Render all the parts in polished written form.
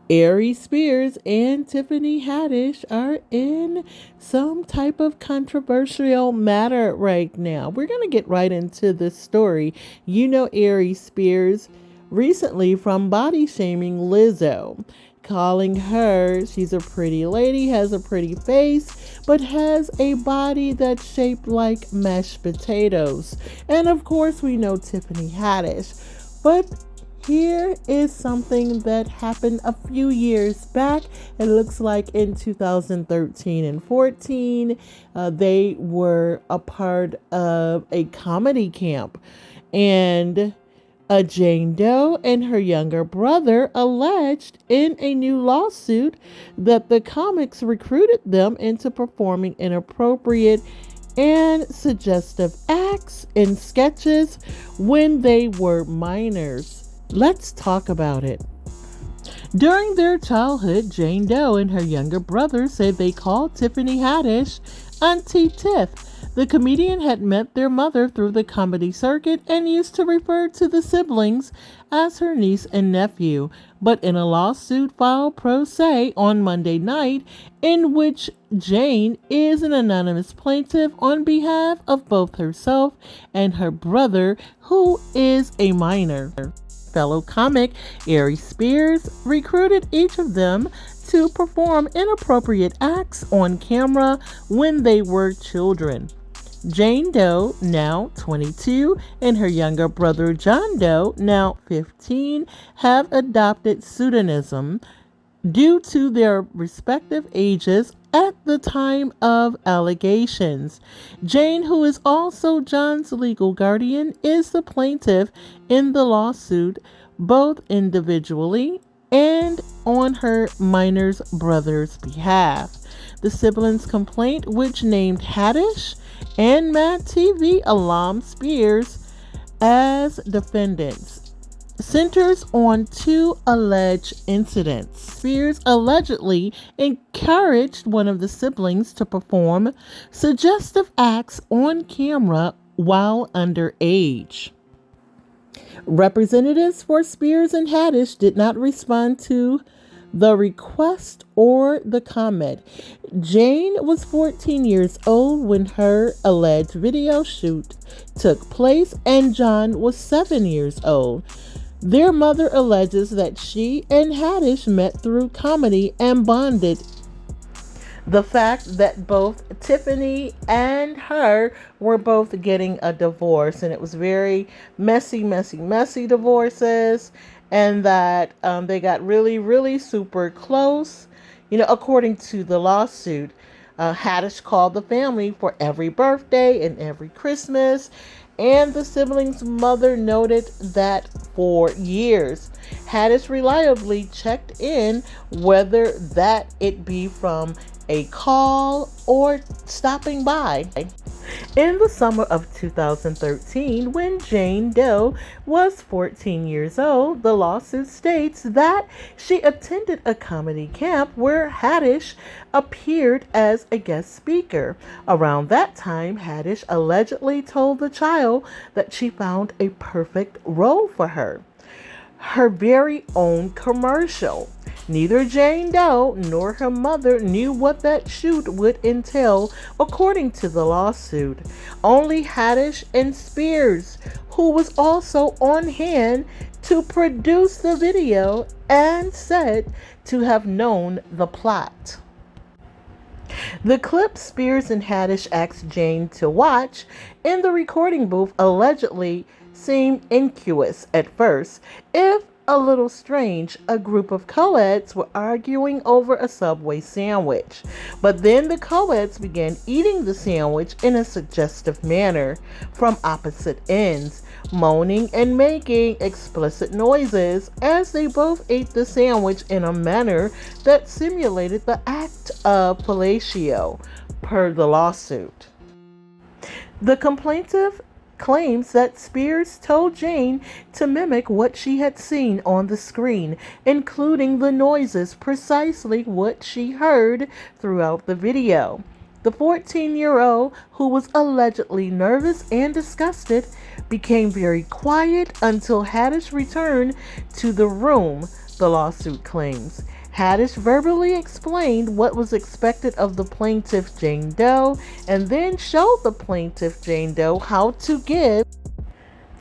Aries Spears and Tiffany Haddish are in some type of controversial matter right now. We're going to get right into this story. You know, Aries Spears recently from body shaming Lizzo, calling her, she's a pretty lady, has a pretty face, but has a body that's shaped like mashed potatoes. And of course, we know Tiffany Haddish. But here is something that happened a few years back. It looks like in 2013 and 14, they were a part of a comedy camp. And Jane Doe and her younger brother alleged in a new lawsuit that the comics recruited them into performing inappropriate and suggestive acts and sketches when they were minors. Let's talk about it. During their childhood, Jane Doe and her younger brother said they called Tiffany Haddish Auntie Tiff. The comedian had met their mother through the comedy circuit and used to refer to the siblings as her niece and nephew. But in a lawsuit filed pro se on Monday night, in which Jane is an anonymous plaintiff on behalf of both herself and her brother, who is a minor. Fellow comic Aries Spears recruited each of them to perform inappropriate acts on camera when they were children. Jane Doe, now 22, and her younger brother John Doe, now 15, have adopted pseudonym due to their respective ages at the time of allegations. Jane, who is also John's legal guardian, is the plaintiff in the lawsuit, both individually and on her minor's brother's behalf. The siblings' complaint, which named Haddish and Mad TV alum Spears as defendants, centers on two alleged incidents. Spears allegedly encouraged one of the siblings to perform suggestive acts on camera while underage. Representatives for Spears and Haddish did not respond to the request or the comment. Jane was 14 years old when her alleged video shoot took place, and John was 7 years old. Their mother alleges that she and Haddish met through comedy and bonded. The fact that both Tiffany and her were both getting a divorce, and it was very messy divorces, and that they got really super close. You know, according to the lawsuit, Haddish called the family for every birthday and every Christmas, and the siblings' mother noted that for years, Haddish reliably checked in, whether that it be from a call or stopping by. In the summer of 2013, when Jane Doe was 14 years old, the lawsuit states that she attended a comedy camp where Haddish appeared as a guest speaker. Around that time, Haddish allegedly told the child that she found a perfect role for her very own commercial. Neither Jane Doe nor her mother knew what that shoot would entail, according to the lawsuit. Only Haddish and Spears, who was also on hand to produce the video and said to have known the plot. The clip Spears and Haddish asked Jane to watch in the recording booth allegedly seemed innocuous at first, if a little strange. A group of co-eds were arguing over a Subway sandwich, but then the co-eds began eating the sandwich in a suggestive manner from opposite ends, moaning and making explicit noises as they both ate the sandwich in a manner that simulated the act of fellatio, per the lawsuit. The plaintiff claims that Spears told Jane to mimic what she had seen on the screen, including the noises, precisely what she heard throughout the video. The 14-year-old, who was allegedly nervous and disgusted, became very quiet until Haddish returned to the room. the lawsuit claims. Haddish verbally explained what was expected of the plaintiff Jane Doe and then showed the plaintiff Jane Doe how to give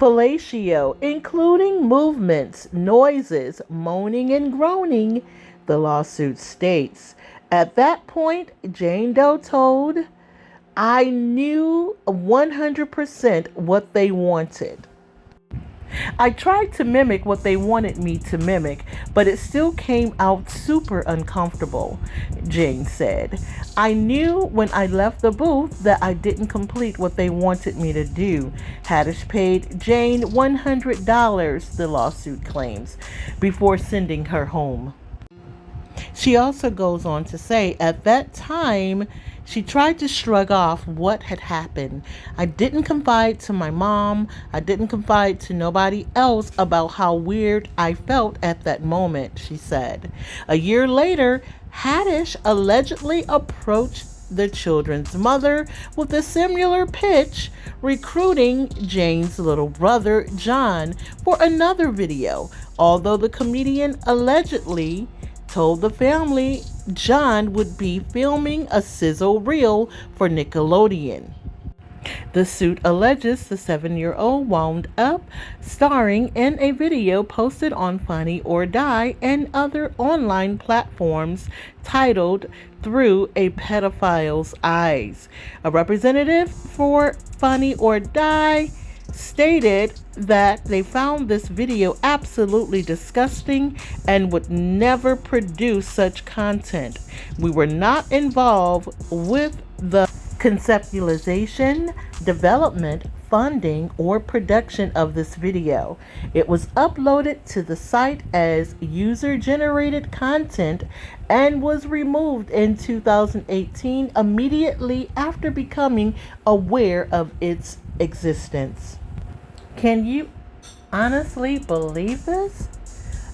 fellatio, including movements, noises, moaning, and groaning, the lawsuit states. At that point, Jane Doe told, I knew 100% what they wanted. I tried to mimic what they wanted me to mimic, but it still came out super uncomfortable, Jane said. I knew when I left the booth that I didn't complete what they wanted me to do. Haddish paid Jane $100, the lawsuit claims, before sending her home. She also goes on to say, at that time, she tried to shrug off what had happened. I didn't confide to my mom. I didn't confide to nobody else about how weird I felt at that moment, she said. A year later, Haddish allegedly approached the children's mother with a similar pitch, recruiting Jane's little brother, John, for another video, although the comedian allegedly told the family John would be filming a sizzle reel for Nickelodeon. The suit alleges the 7-year-old wound up starring in a video posted on Funny or Die and other online platforms titled Through a Pedophile's Eyes. A representative for Funny or Die stated that they found this video absolutely disgusting and would never produce such content. We were not involved with the conceptualization, development, funding, or production of this video. It was uploaded to the site as user-generated content and was removed in 2018 immediately after becoming aware of its existence. Can you honestly believe this?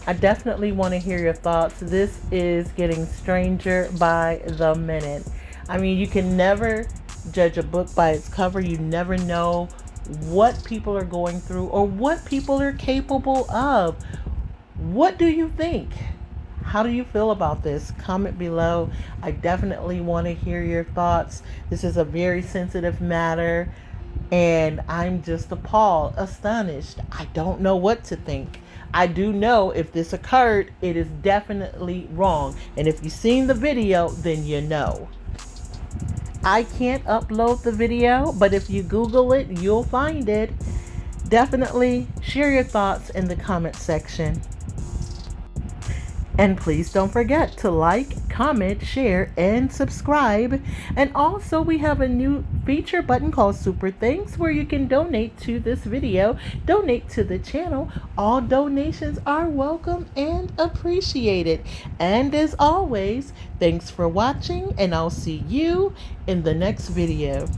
I definitely want to hear your thoughts. This is getting stranger by the minute. I mean, you can never judge a book by its cover. You never know what people are going through or what people are capable of. What do you think? How do you feel about this? Comment below. I definitely want to hear your thoughts. This is a very sensitive matter, and I'm just appalled, astonished. I don't know what to think. I do know if this occurred, it is definitely wrong. And if you've seen the video, then you know. I can't upload the video, but if you Google it, you'll find it. Definitely share your thoughts in the comment section. And please don't forget to like, comment, share, and subscribe. And also, we have a new feature button called Super Thanks where you can donate to this video, donate to the channel. All donations are welcome and appreciated. And as always, thanks for watching, and I'll see you in the next video.